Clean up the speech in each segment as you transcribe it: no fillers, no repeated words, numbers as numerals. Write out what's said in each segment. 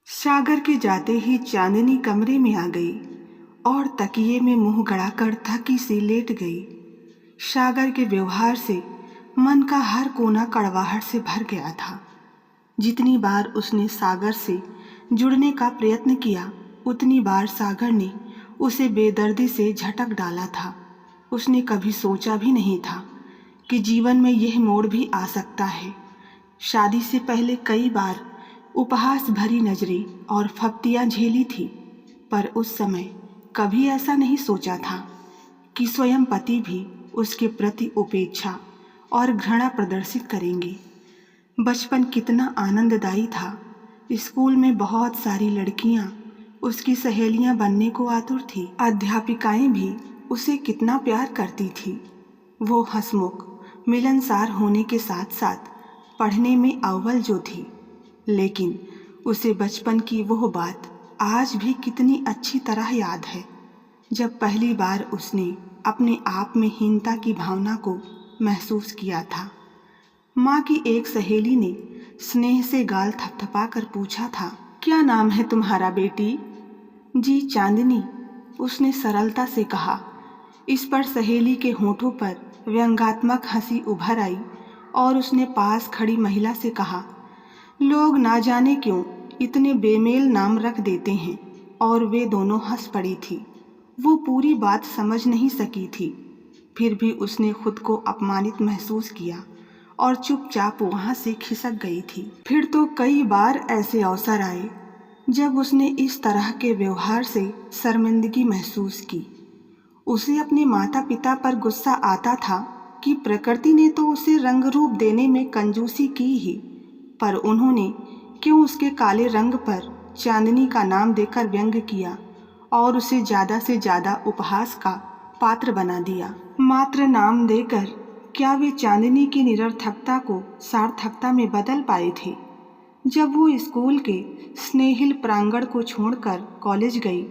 सागर के जाते ही चांदनी कमरे में आ गई और तकिए में मुंह गड़ाकर थकी सी लेट गई। सागर के व्यवहार से मन का हर कोना कड़वाहट से भर गया था। जितनी बार उसने सागर से जुड़ने का प्रयत्न किया, उतनी बार सागर ने उसे बेदर्दी से झटक डाला था। उसने कभी सोचा भी नहीं था कि जीवन में यह मोड़ भी आ सकता है। शादी से पहले कई बार उपहास भरी नजरें और फप्तियां झेली थी, पर उस समय कभी ऐसा नहीं सोचा था कि स्वयं पति भी उसके प्रति उपेक्षा और घृणा प्रदर्शित करेंगे। बचपन कितना आनंददायी था। स्कूल में बहुत सारी लड़कियां उसकी सहेलियां बनने को आतुर थी। अध्यापिकाएं भी उसे कितना प्यार करती थी। वो हंसमुख, मिलनसार होने के साथ साथ पढ़ने में अव्वल जो थी। लेकिन उसे बचपन की वो बात आज भी कितनी अच्छी तरह याद है, जब पहली बार उसने अपने आप में हीनता की भावना को महसूस किया था। माँ की एक सहेली ने स्नेह से गाल थपथपा कर पूछा था, क्या नाम है तुम्हारा बेटी? जी चांदनी, उसने सरलता से कहा। इस पर सहेली के होठों पर व्यंग्यात्मक हंसी उभर आई और उसने पास खड़ी महिला से कहा, लोग ना जाने क्यों इतने बेमेल नाम रख देते हैं। और वे दोनों हंस पड़ी थी। वो पूरी बात समझ नहीं सकी थी, फिर भी उसने खुद को अपमानित महसूस किया और चुपचाप वहाँ से खिसक गई थी। फिर तो कई बार ऐसे अवसर आए जब उसने इस तरह के व्यवहार से शर्मिंदगी महसूस की। उसे अपने माता पिता पर गुस्सा आता था कि प्रकृति ने तो उसे रंग रूप देने में कंजूसी की ही, पर उन्होंने क्यों उसके काले रंग पर चांदनी का नाम देकर व्यंग किया और उसे ज़्यादा से ज़्यादा उपहास का पात्र बना दिया। मात्र नाम देकर क्या वे चांदनी की निरर्थकता को सार्थकता में बदल पाए थे? जब वो स्कूल के स्नेहिल प्रांगण को छोड़कर कॉलेज गई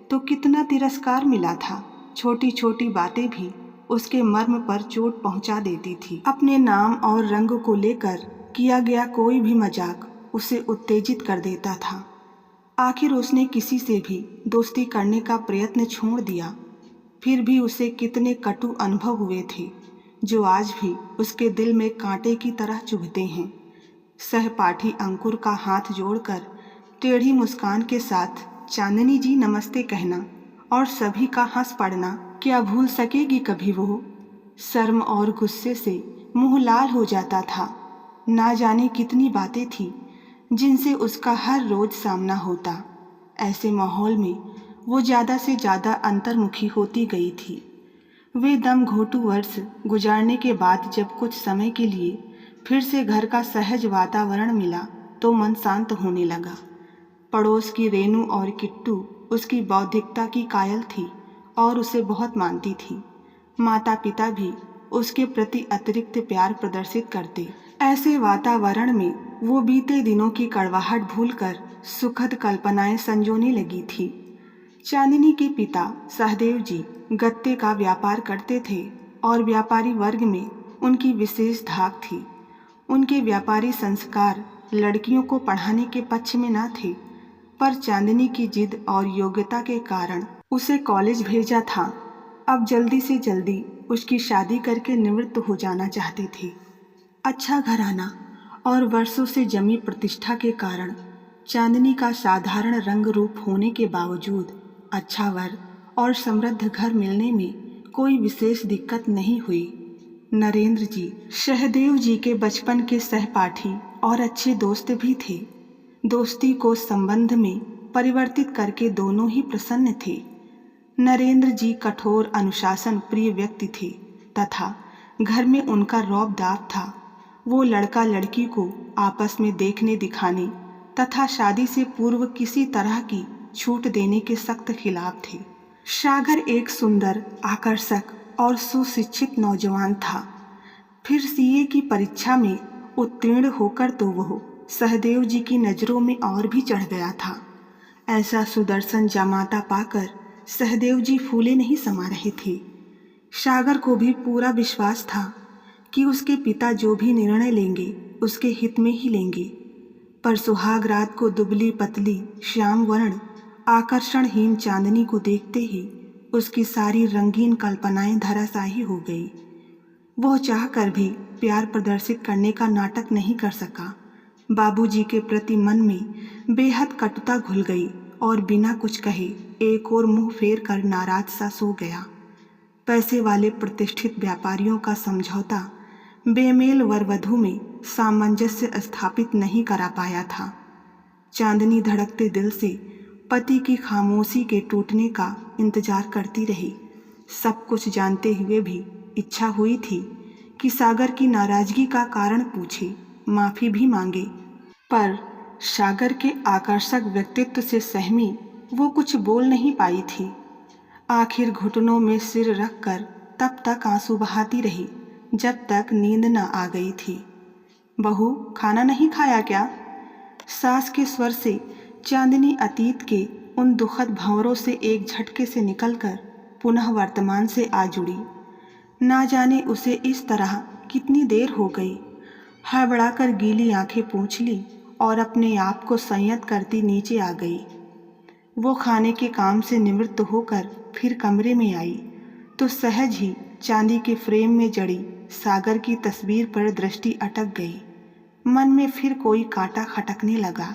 तो कितना तिरस्कार मिला था। छोटी छोटी बातें भी उसके मर्म पर चोट पहुंचा देती थी। अपने नाम और रंग को लेकर किया गया कोई भी मजाक उसे उत्तेजित कर देता था। आखिर उसने किसी से भी दोस्ती करने का प्रयत्न छोड़ दिया। फिर भी उसे कितने कटु अनुभव हुए थे जो आज भी उसके दिल में कांटे की तरह चुभते हैं। सहपाठी अंकुर का हाथ जोड़कर टेढ़ी मुस्कान के साथ चांदनी जी नमस्ते कहना और सभी का हंस पड़ना क्या भूल सकेगी कभी वो? शर्म और गुस्से से मुंह लाल हो जाता था। ना जाने कितनी बातें थी जिनसे उसका हर रोज सामना होता। ऐसे माहौल में वो ज़्यादा से ज़्यादा अंतर्मुखी होती गई थी। वे दम घोंटू वर्ष गुजारने के बाद जब कुछ समय के लिए फिर से घर का सहज वातावरण मिला तो मन शांत होने लगा। पड़ोस की रेनू और किट्टू उसकी बौद्धिकता की कायल थी और उसे बहुत मानती थी। माता पिता भी उसके प्रति अतिरिक्त प्यार प्रदर्शित करते। ऐसे वातावरण में वो बीते दिनों की कड़वाहट भूलकर सुखद कल्पनाएं संजोने लगी थी। चांदनी के पिता सहदेव जी गत्ते का व्यापार करते थे और व्यापारी वर्ग में उनकी विशेष धाक थी। उनके व्यापारी संस्कार लड़कियों को पढ़ाने के पक्ष में न थे, पर चांदनी की जिद और योग्यता के कारण उसे कॉलेज भेजा था। अब जल्दी से जल्दी उसकी शादी करके निवृत्त हो जाना चाहते थे। अच्छा घराना और वर्षों से जमी प्रतिष्ठा के कारण चांदनी का साधारण रंग रूप होने के बावजूद अच्छा वर और समृद्ध घर मिलने में कोई विशेष दिक्कत नहीं हुई। नरेंद्र जी सहदेव जी के बचपन के सहपाठी और अच्छे दोस्त भी थे। दोस्ती को संबंध में परिवर्तित करके दोनों ही प्रसन्न थे। नरेंद्र जी कठोर अनुशासन प्रिय व्यक्ति थे तथा घर में उनका रौब-दाब था। वो लड़का लड़की को आपस में देखने दिखाने तथा शादी से पूर्व किसी तरह की छूट देने के सख्त खिलाफ थे। सागर एक सुंदर, आकर्षक और सुशिक्षित नौजवान था। फिर सीए की परीक्षा में उत्तीर्ण होकर तो वह सहदेव जी की नज़रों में और भी चढ़ गया था। ऐसा सुदर्शन जामाता पाकर सहदेव जी फूले नहीं समा रहे थे। सागर को भी पूरा विश्वास था कि उसके पिता जो भी निर्णय लेंगे उसके हित में ही लेंगे। पर सुहाग रात को दुबली पतली श्याम वर्ण आकर्षणहीन चांदनी को देखते ही उसकी सारी रंगीन कल्पनाएं धराशायी हो गई। वह चाहकर भी प्यार प्रदर्शित करने का नाटक नहीं कर सका। बाबूजी के प्रति मन में बेहद कटुता घुल गई और बिना कुछ कहे एक और मुंह फेर कर नाराज सा सो गया। पैसे वाले प्रतिष्ठित व्यापारियों का समझौता बेमेल वर वधू में सामंजस्य स्थापित नहीं करा पाया था। चांदनी धड़कते दिल से पति की खामोशी के टूटने का इंतजार करती रही। सब कुछ जानते हुए भी इच्छा हुई थी कि सागर की नाराजगी का कारण पूछे, माफ़ी भी मांगे, पर सागर के आकर्षक व्यक्तित्व से सहमी वो कुछ बोल नहीं पाई थी। आखिर घुटनों में सिर रखकर तब तक आंसू बहाती रही जब तक नींद न आ गई थी। बहू, खाना नहीं खाया क्या? सास के स्वर से चांदनी अतीत के उन दुखद भंवरों से एक झटके से निकलकर पुनः वर्तमान से आ जुड़ी। ना जाने उसे इस तरह कितनी देर हो गई। हड़बड़ाकर गीली आंखें पोंछ ली और अपने आप को संयत करती नीचे आ गई। वो खाने के काम से निवृत्त होकर फिर कमरे में आई तो सहज ही चांदी के फ्रेम में जड़ी सागर की तस्वीर पर दृष्टि अटक गई। मन में फिर कोई कांटा खटकने लगा।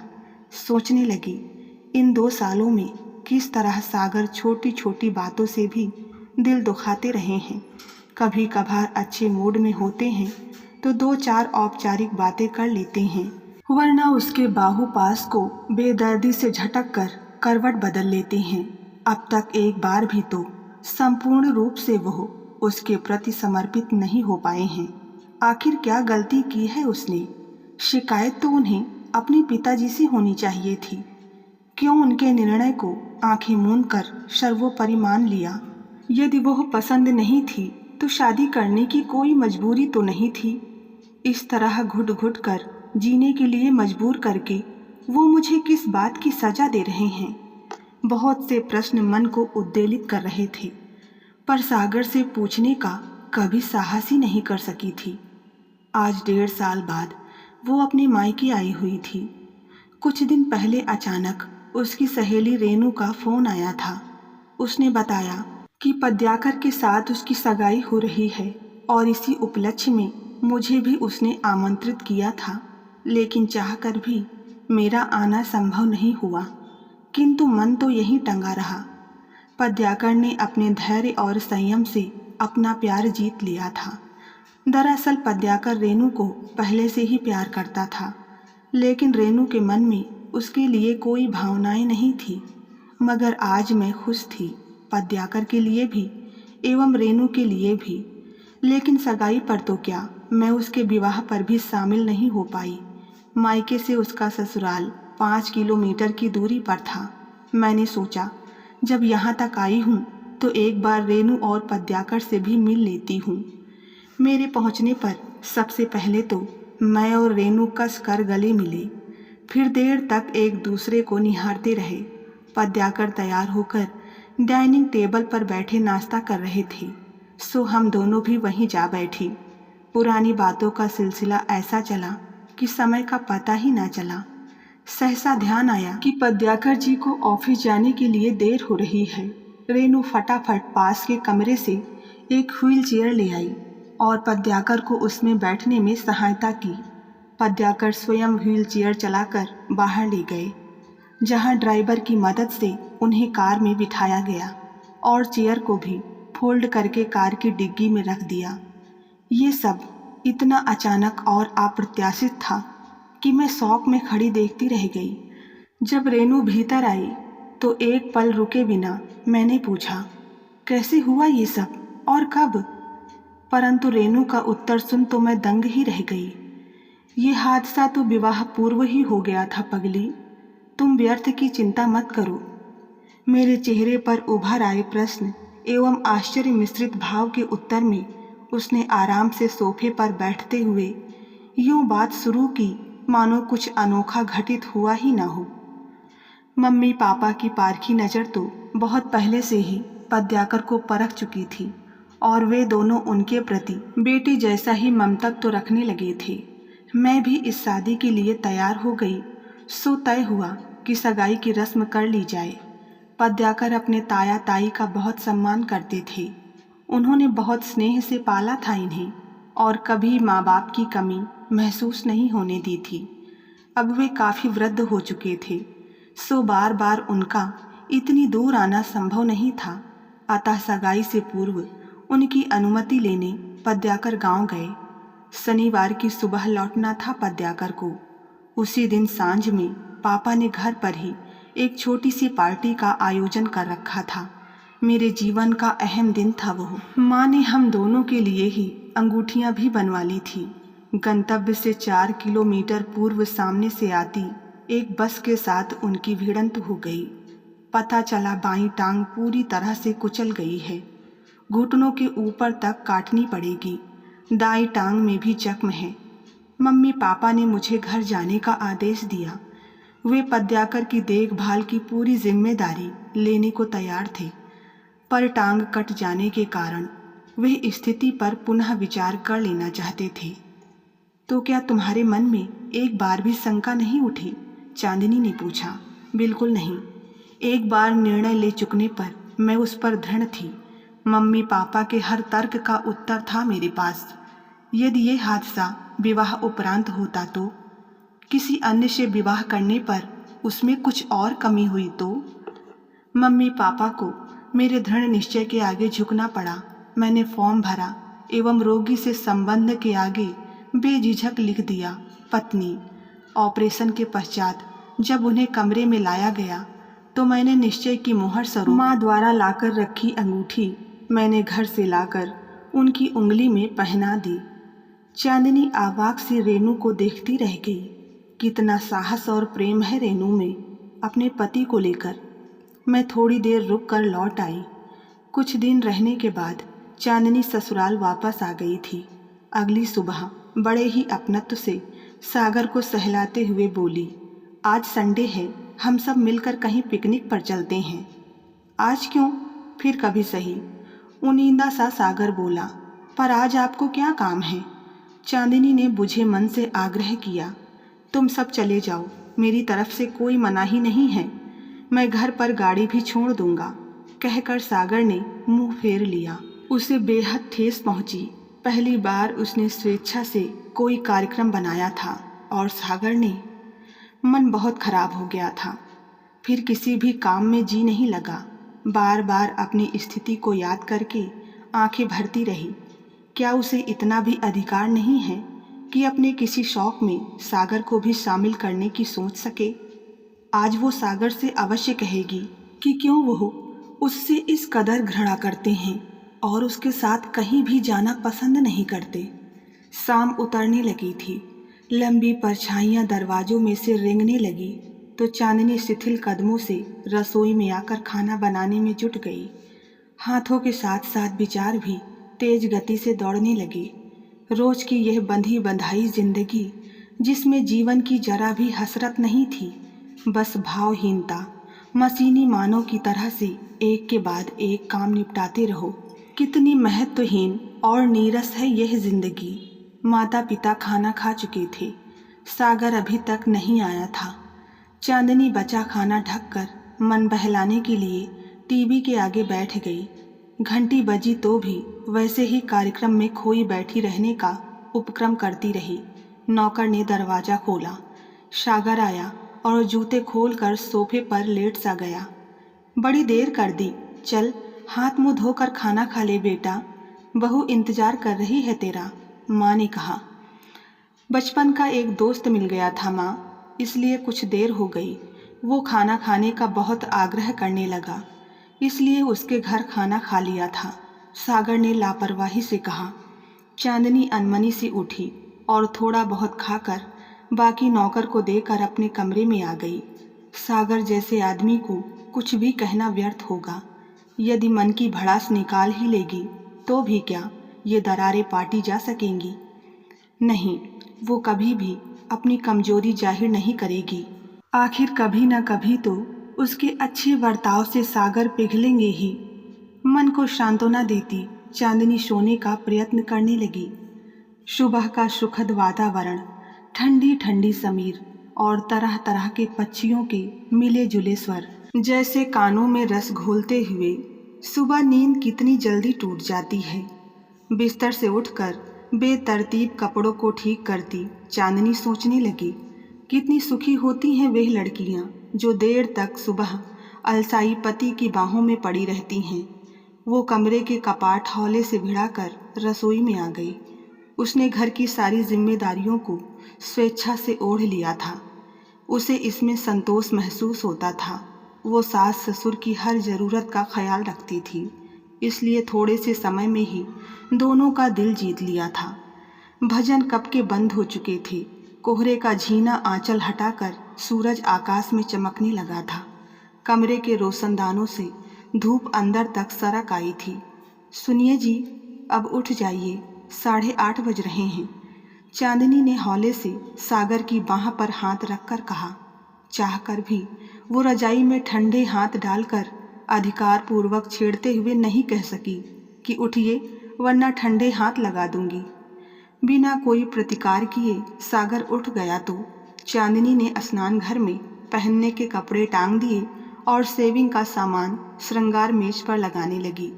सोचने लगी, इन 2 सालों में किस तरह सागर छोटी छोटी बातों से भी दिल दुखाते रहे हैं। कभी कभार अच्छे मूड में होते हैं तो 2-4 औपचारिक बातें कर लेते हैं, वरना उसके बाहूपास को बेदर्दी से झटक कर करवट बदल लेते हैं। अब तक एक बार भी तो संपूर्ण रूप से वह उसके प्रति समर्पित नहीं हो पाए हैं। आखिर क्या गलती की है उसने? शिकायत तो उन्हें अपने पिताजी से होनी चाहिए थी। क्यों उनके निर्णय को आंखें मूंद कर सर्वोपरि मान लिया? यदि वह पसंद नहीं थी तो शादी करने की कोई मजबूरी तो नहीं थी। इस तरह घुट घुट कर जीने के लिए मजबूर करके वो मुझे किस बात की सजा दे रहे हैं? बहुत से प्रश्न मन को उद्वेलित कर रहे थे, पर सागर से पूछने का कभी साहस ही नहीं कर सकी थी। आज 1.5 साल बाद वो अपने मायके आई हुई थी। कुछ दिन पहले अचानक उसकी सहेली रेनू का फ़ोन आया था। उसने बताया कि पद्याकर के साथ उसकी सगाई हो रही है और इसी उपलक्ष्य में मुझे भी उसने आमंत्रित किया था, लेकिन चाहकर भी मेरा आना संभव नहीं हुआ। किंतु मन तो यहीं टंगा रहा। पद्याकर ने अपने धैर्य और संयम से अपना प्यार जीत लिया था। दरअसल पद्याकर रेनू को पहले से ही प्यार करता था, लेकिन रेनू के मन में उसके लिए कोई भावनाएं नहीं थी। मगर आज मैं खुश थी, पद्याकर के लिए भी एवं रेनू के लिए भी। लेकिन सगाई पर तो क्या, मैं उसके विवाह पर भी शामिल नहीं हो पाई। मायके से उसका ससुराल 5 किलोमीटर की दूरी पर था। मैंने सोचा जब यहाँ तक आई हूँ तो एक बार रेनू और पद्याकर से भी मिल लेती हूँ। मेरे पहुँचने पर सबसे पहले तो मैं और रेनू कस कर गले मिले, फिर देर तक एक दूसरे को निहारते रहे। पद्याकर तैयार होकर डाइनिंग टेबल पर बैठे नाश्ता कर रहे थे, सो हम दोनों भी वहीं जा बैठी। पुरानी बातों का सिलसिला ऐसा चला कि समय का पता ही ना चला। सहसा ध्यान आया कि पद्याकर जी को ऑफिस जाने के लिए देर हो रही है। रेनू फटाफट पास के कमरे से एक व्हील चेयर ले आई और पद्याकर को उसमें बैठने में सहायता की। पद्याकर स्वयं व्हील चेयर चलाकर बाहर ले गए, जहां ड्राइवर की मदद से उन्हें कार में बिठाया गया और चेयर को भी फोल्ड करके कार की डिग्गी में रख दिया। ये सब इतना अचानक और अप्रत्याशित था कि मैं शौक में खड़ी देखती रह गई। जब रेनू भीतर आई तो एक पल रुके बिना मैंने पूछा, कैसे हुआ ये सब और कब? परंतु रेनू का उत्तर सुन तो मैं दंग ही रह गई। ये हादसा तो विवाह पूर्व ही हो गया था पगली, तुम व्यर्थ की चिंता मत करो। मेरे चेहरे पर उभर आए प्रश्न एवं आश्चर्य मिश्रित भाव के उत्तर में उसने आराम से सोफे पर बैठते हुए यूं बात शुरू की मानो कुछ अनोखा घटित हुआ ही न हो। मम्मी पापा की पारखी नज़र तो बहुत पहले से ही पद्याकर को परख चुकी थी और वे दोनों उनके प्रति बेटी जैसा ही ममतक तो रखने लगे थे। मैं भी इस शादी के लिए तैयार हो गई सो तय हुआ कि सगाई की रस्म कर ली जाए। पद्याकर अपने ताया ताई का बहुत सम्मान करते थे। उन्होंने बहुत स्नेह से पाला था इन्हें और कभी माँ बाप की कमी महसूस नहीं होने दी थी। अब वे काफ़ी वृद्ध हो चुके थे, सो बार बार उनका इतनी दूर आना संभव नहीं था। अतः सगाई से पूर्व उनकी अनुमति लेने पद्याकर गांव गए। शनिवार की सुबह लौटना था पद्याकर को। उसी दिन सांझ में पापा ने घर पर ही एक छोटी सी पार्टी का आयोजन कर रखा था। मेरे जीवन का अहम दिन था वो। माँ ने हम दोनों के लिए ही अंगूठियाँ भी बनवा ली थी। गंतव्य से 4 किलोमीटर पूर्व सामने से आती एक बस के साथ उनकी भिड़ंत हो गई। पता चला बाईं टांग पूरी तरह से कुचल गई है, घुटनों के ऊपर तक काटनी पड़ेगी। दाईं टांग में भी जख्म है। मम्मी पापा ने मुझे घर जाने का आदेश दिया। वे पद्याकर की देखभाल की पूरी जिम्मेदारी लेने को तैयार थे, पर टांग कट जाने के कारण वे स्थिति पर पुनः विचार कर लेना चाहते थे। तो क्या तुम्हारे मन में एक बार भी शंका नहीं उठी? चांदनी ने पूछा। बिल्कुल नहीं। एक बार निर्णय ले चुकने पर मैं उस पर दृढ़ थी। मम्मी पापा के हर तर्क का उत्तर था मेरे पास। यदि ये हादसा विवाह उपरांत होता तो, किसी अन्य से विवाह करने पर उसमें कुछ और कमी हुई तो? मम्मी पापा को मेरे दृढ़ निश्चय के आगे झुकना पड़ा। मैंने फॉर्म भरा एवं रोगी से संबंध के आगे बेझिझक लिख दिया पत्नी। ऑपरेशन के पश्चात जब उन्हें कमरे में लाया गया तो मैंने निश्चय की मोहर स्वरूप माँ द्वारा लाकर रखी अंगूठी मैंने घर से लाकर उनकी उंगली में पहना दी। चांदनी आवाक सी रेनू को देखती रह गई। कितना साहस और प्रेम है रेनू में अपने पति को लेकर। मैं थोड़ी देर रुक कर लौट आई। कुछ दिन रहने के बाद चांदनी ससुराल वापस आ गई थी। अगली सुबह बड़े ही अपनत्व से सागर को सहलाते हुए बोली, आज संडे है, हम सब मिलकर कहीं पिकनिक पर चलते हैं। आज क्यों? फिर कभी सही, उनींदा सा सागर बोला। पर आज आपको क्या काम है? चांदनी ने बुझे मन से आग्रह किया। तुम सब चले जाओ, मेरी तरफ से कोई मनाही नहीं है। मैं घर पर गाड़ी भी छोड़ दूंगा, कहकर सागर ने मुंह फेर लिया। उसे बेहद ठेस पहुंची। पहली बार उसने स्वेच्छा से कोई कार्यक्रम बनाया था और सागर ने। मन बहुत खराब हो गया था। फिर किसी भी काम में जी नहीं लगा। बार बार अपनी स्थिति को याद करके आंखें भरती रही। क्या उसे इतना भी अधिकार नहीं है कि अपने किसी शौक में सागर को भी शामिल करने की सोच सके? आज वो सागर से अवश्य कहेगी कि क्यों वो उससे इस कदर घृणा करते हैं और उसके साथ कहीं भी जाना पसंद नहीं करते। शाम उतरने लगी थी। लंबी परछाइयाँ दरवाजों में से रेंगने लगी तो चांदनी शिथिल कदमों से रसोई में आकर खाना बनाने में जुट गई। हाथों के साथ साथ विचार भी तेज गति से दौड़ने लगे। रोज की यह बंधी बंधाई जिंदगी, जिसमें जीवन की जरा भी हसरत नहीं थी, बस भावहीनता, मशीनी मानव की तरह से एक के बाद एक काम निपटाते रहो। कितनी महत्वहीन और नीरस है यह जिंदगी। माता पिता खाना खा चुके थे, सागर अभी तक नहीं आया था। चांदनी बचा खाना ढककर मन बहलाने के लिए टीवी के आगे बैठ गई। घंटी बजी तो भी वैसे ही कार्यक्रम में खोई बैठी रहने का उपक्रम करती रही। नौकर ने दरवाज़ा खोला। सागर आया और जूते खोलकर सोफे पर लेट सा गया। बड़ी देर कर दी, चल हाथ मुंह धोकर खाना खा ले बेटा, बहू इंतजार कर रही है तेरा, माँ ने कहा। बचपन का एक दोस्त मिल गया था माँ, इसलिए कुछ देर हो गई। वो खाना खाने का बहुत आग्रह करने लगा, इसलिए उसके घर खाना खा लिया था, सागर ने लापरवाही से कहा। चांदनी अनमनी सी उठी और थोड़ा बहुत खाकर बाकी नौकर को देकर अपने कमरे में आ गई। सागर जैसे आदमी को कुछ भी कहना व्यर्थ होगा। यदि मन की भड़ास निकाल ही लेगी तो भी क्या ये दरारें पाटी जा सकेंगी? नहीं, वो कभी भी अपनी कमजोरी जाहिर नहीं करेगी। आखिर कभी न कभी तो उसके अच्छे बर्ताव से सागर पिघलेंगे ही। मन को सांत्वना देती चांदनी सोने का प्रयत्न करने लगी। सुबह का सुखद वातावरण, ठंडी ठंडी समीर और तरह तरह के पक्षियों के मिले जुले स्वर जैसे कानों में रस घोलते हुए। सुबह नींद कितनी जल्दी टूट जाती है। बिस्तर से उठकर बेतरतीब कपड़ों को ठीक करती चांदनी सोचने लगी, कितनी सुखी होती हैं वे लड़कियां जो देर तक सुबह अलसाई पति की बाहों में पड़ी रहती हैं। वो कमरे के कपाट हौले से भिड़ाकर रसोई में आ गई। उसने घर की सारी जिम्मेदारियों को स्वेच्छा से ओढ़ लिया था। उसे इसमें संतोष महसूस होता था। वो सास ससुर की हर ज़रूरत का ख्याल रखती थी, इसलिए थोड़े से समय में ही दोनों का दिल जीत लिया था। भजन कब के बंद हो चुके थे। कोहरे का झीना आंचल हटाकर सूरज आकाश में चमकने लगा था। कमरे के रोशनदानों से धूप अंदर तक सरक आई थी। सुनिए जी, अब उठ जाइए, 8:30 बज रहे हैं। चांदनी ने हौले से सागर की बाह पर हाथ रखकर कहा। चाहकर भी वो रजाई में ठंडे हाथ डालकर अधिकार पूर्वक छेड़ते हुए नहीं कह सकी कि उठिए वरना ठंडे हाथ लगा दूंगी। बिना कोई प्रतिकार किए सागर उठ गया तो चांदनी ने स्नान घर में पहनने के कपड़े टांग दिए और सेविंग का सामान श्रृंगार मेज पर लगाने लगी।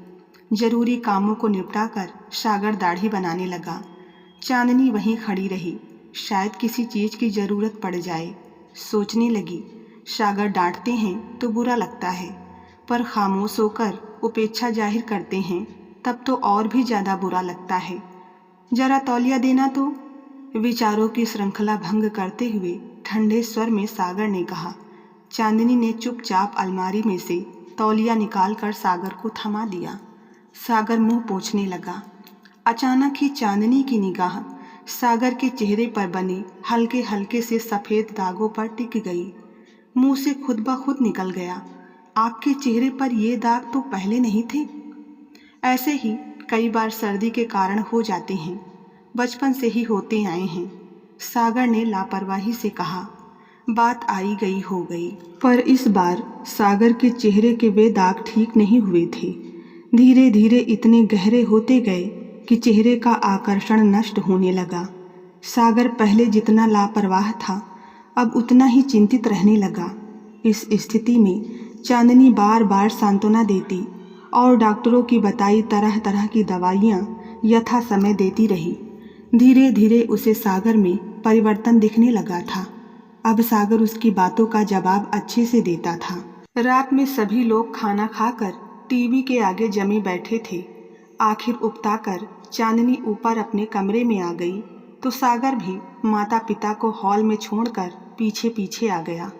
जरूरी कामों को निपटाकर सागर दाढ़ी बनाने लगा। चांदनी वहीं खड़ी रही, शायद किसी चीज़ की ज़रूरत पड़ जाए। सोचने लगी, सागर डांटते हैं तो बुरा लगता है, पर खामोश होकर उपेक्षा जाहिर करते हैं तब तो और भी ज़्यादा बुरा लगता है। जरा तौलिया देना तो। विचारों की श्रृंखला भंग करते हुए ठंडे स्वर में सागर ने कहा। चांदनी ने चुपचाप अलमारी में से तौलिया निकालकर सागर को थमा दिया। सागर मुंह पोंछने लगा। अचानक ही चांदनी की निगाह सागर के चेहरे पर बने हल्के हल्के से सफ़ेद दागों पर टिक गई। मुंह से खुद ब खुद निकल गया, आपके चेहरे पर ये दाग तो पहले नहीं थे। ऐसे ही कई बार सर्दी के कारण हो जाते हैं, बचपन से ही होते आए हैं, सागर ने लापरवाही से कहा। बात आई गई हो गई, पर इस बार सागर के चेहरे के वे दाग ठीक नहीं हुए थे। धीरे धीरे इतने गहरे होते गए कि चेहरे का आकर्षण नष्ट होने लगा। सागर पहले जितना लापरवाह था अब उतना ही चिंतित रहने लगा। इस स्थिति में चांदनी बार बार सांत्वना देती और डॉक्टरों की बताई तरह तरह की दवाइयाँ यथा समय देती रही। धीरे धीरे उसे सागर में परिवर्तन दिखने लगा था। अब सागर उसकी बातों का जवाब अच्छे से देता था। रात में सभी लोग खाना खाकर टीवी के आगे जमे बैठे थे। आखिर उपताकर चांदनी ऊपर अपने कमरे में आ गई तो सागर भी माता पिता को हॉल में छोड़कर पीछे पीछे आ गया।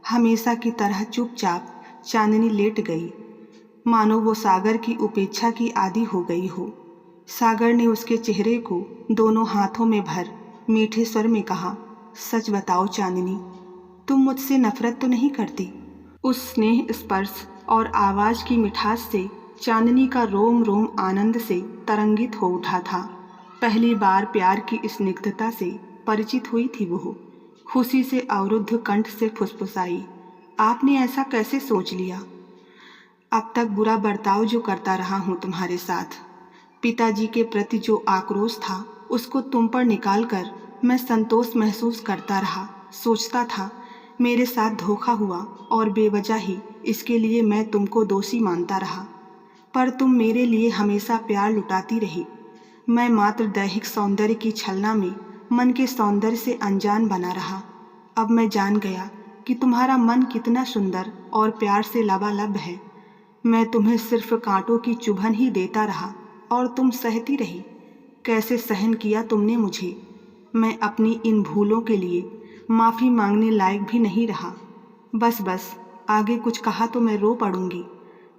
हमेशा की तरह चुपचाप चांदनी लेट गई, मानो वो सागर की उपेक्षा की आदी हो गई हो। सागर ने उसके चेहरे को दोनों हाथों में भर मीठे स्वर में कहा, सच बताओ चांदनी, तुम मुझसे नफरत तो नहीं करती? उस स्नेह स्पर्श और आवाज़ की मिठास से चांदनी का रोम रोम आनंद से तरंगित हो उठा था। पहली बार प्यार की स्निग्धता से परिचित हुई थी वो। खुशी से अवरुद्ध कंठ से फुसफुसाई, आपने ऐसा कैसे सोच लिया? अब तक बुरा बर्ताव जो करता रहा हूँ तुम्हारे साथ, पिताजी के प्रति जो आक्रोश था उसको तुम पर निकालकर मैं संतोष महसूस करता रहा। सोचता था मेरे साथ धोखा हुआ और बेवजह ही इसके लिए मैं तुमको दोषी मानता रहा, पर तुम मेरे लिए हमेशा प्यार लुटाती रही। मैं मात्र दैहिक सौंदर्य की छलना में मन के सौंदर्य से अनजान बना रहा। अब मैं जान गया कि तुम्हारा मन कितना सुंदर और प्यार से लबालब है। मैं तुम्हें सिर्फ कांटों की चुभन ही देता रहा और तुम सहती रही। कैसे सहन किया तुमने मुझे। मैं अपनी इन भूलों के लिए माफ़ी मांगने लायक भी नहीं रहा। बस बस, आगे कुछ कहा तो मैं रो पड़ूंगी।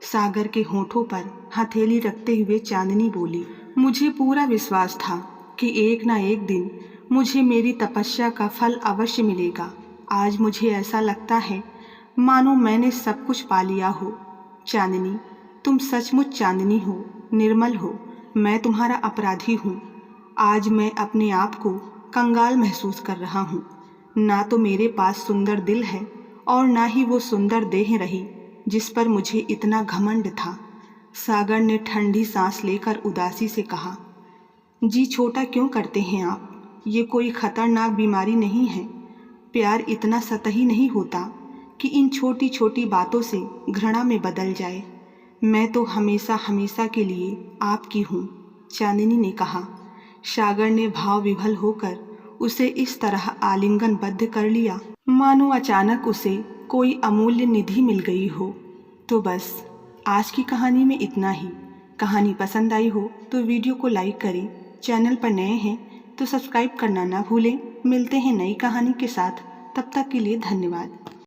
सागर के होठों पर हथेली रखते हुए चांदनी बोली, मुझे पूरा विश्वास था कि एक ना एक दिन मुझे मेरी तपस्या का फल अवश्य मिलेगा। आज मुझे ऐसा लगता है मानो मैंने सब कुछ पा लिया हो। चांदनी, तुम सचमुच चांदनी हो, निर्मल हो। मैं तुम्हारा अपराधी हूँ। आज मैं अपने आप को कंगाल महसूस कर रहा हूँ। ना तो मेरे पास सुंदर दिल है और ना ही वो सुंदर देह रही जिस पर मुझे इतना घमंड था। सागर ने ठंडी सांस लेकर उदासी से कहा, जी छोटा क्यों करते हैं आप? ये कोई खतरनाक बीमारी नहीं है। प्यार इतना सतही नहीं होता कि इन छोटी छोटी बातों से घृणा में बदल जाए। मैं तो हमेशा हमेशा के लिए आपकी हूँ, चांदनी ने कहा। सागर ने भाव विभल होकर उसे इस तरह आलिंगनबद्ध कर लिया मानो अचानक उसे कोई अमूल्य निधि मिल गई हो। तो बस आज की कहानी में इतना ही। कहानी पसंद आई हो तो वीडियो को लाइक करें, चैनल पर नए हैं तो सब्सक्राइब करना ना भूलें। मिलते हैं नई कहानी के साथ, तब तक के लिए धन्यवाद।